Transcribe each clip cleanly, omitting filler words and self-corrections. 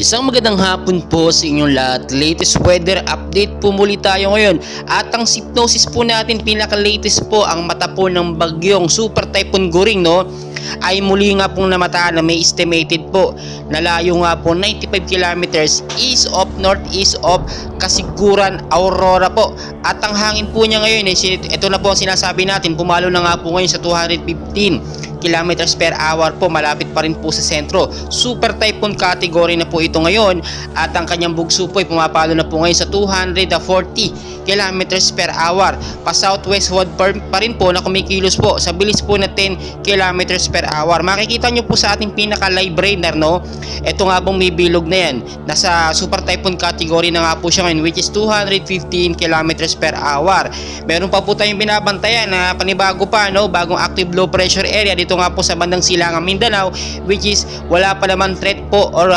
Isang magandang hapon po sa inyong lahat. Latest weather update po muli tayo ngayon. At ang hypnosis po natin, pinaka-latest po, ang mata po ng bagyong Super Typhoon Goring, no? Ay muli nga pong namataan na may estimated po na layo nga po 95 kilometers east of northeast of Kasiguran, Aurora po. At ang hangin po niya ngayon, ito na po ang sinasabi natin, pumalo na nga po ngayon sa 215 kilometers per hour po, malapit pa rin po sa sentro. Super Typhoon category na po ito ngayon at ang kanyang bugso po ay pumapalo na po ngayon sa 240 kilometers per hour. Pa southwestward pa rin po na kumikilos po sa bilis po na 10 kilometers per hour. Makikita nyo po sa ating pinaka live radar, no? Ito nga pong may bilog na yan. Nasa Super Typhoon category na nga po siya ngayon, which is 215 kilometers per hour. Meron pa po tayong binabantayan na panibago pa, no? Bagong active low pressure area dito nga po sa bandang silangang Mindanao, which is wala pa naman threat po or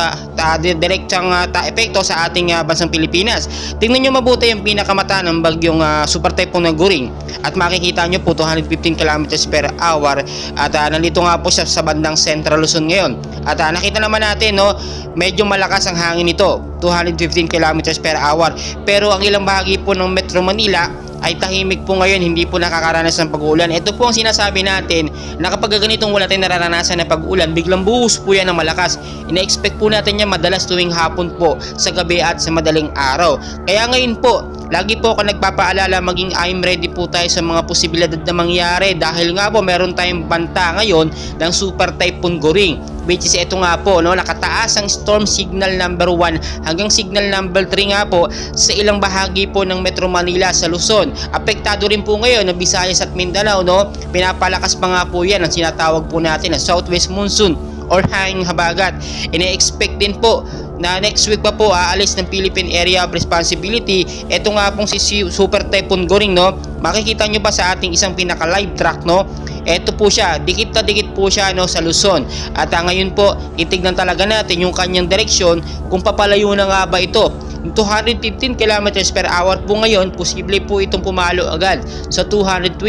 direktang epekto sa ating bansang Pilipinas. Tingnan nyo mabuti yung pinakamata ng bagyong Super Typhoon na Goring at makikita nyo po 215 kilometers per hour at nandito nga po siya sa bandang Central Luzon ngayon. At nakita naman natin, no, medyo malakas ang hangin nito, 215 kilometers per hour, pero ang ilang bahagi po ng Metro Manila ay tahimik po ngayon, hindi po nakakaranas ng pag-uulan. Ito po ang sinasabi natin na kapag ganitong wala tayong nararanasan na pag-ulan, biglang buhos po yan ng malakas. Ina-expect po natin yan madalas tuwing hapon po, sa gabi at sa madaling araw. Kaya ngayon po, lagi po ako nagpapaalala, maging I'm ready po tayo sa mga posibilidad na mangyari dahil nga po meron tayong banta ngayon ng Super Typhoon Goring, which is ito nga po, no, nakataas ang storm signal number 1 hanggang signal number 3 nga po sa ilang bahagi po ng Metro Manila sa Luzon. Apektado rin po ngayon ng Visayas at Mindanao, no? Pinapalakas pa nga po yan ang sinatawag po natin na southwest monsoon or hanging habagat. Ina-expect din po na next week pa po aalis ng Philippine Area of Responsibility. Ito nga pong si Super Typhoon Goring, no? Makikita nyo ba sa ating isang pinaka live track, no? Ito po siya, dikit na dikit po siya, no, sa Luzon. At ngayon po, itignan talaga natin yung kanyang direksyon kung papalayo na nga ba ito. 215 kilometers per hour po ngayon, posible po itong pumalo agad sa 220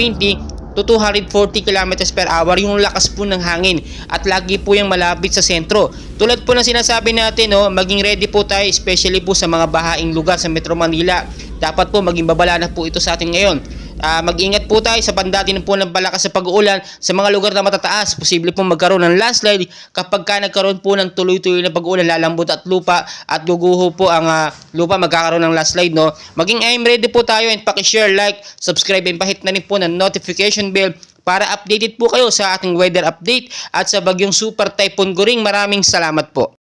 to 240 kilometers per hour yung lakas po ng hangin at lagi po yung malapit sa sentro. Tulad po ng sinasabi natin, no, maging ready po tayo, especially po sa mga bahaing lugar sa Metro Manila. Dapat po maging babala na po ito sa atin ngayon. Mag-ingat po tayo sa pandatin po ng balakas sa pag-uulan sa mga lugar na matataas. Posible po magkaroon ng landslide kapag nagkaroon po ng tuloy-tuloy na pag-uulan, lalambot at lupa at guguho po ang lupa, magkakaroon ng landslide, no? Maging I'm ready po tayo and paki-share, like, subscribe and pahit na rin po ng notification bell para updated po kayo sa ating weather update at sa bagyong Super Typhoon Goring. Maraming salamat po.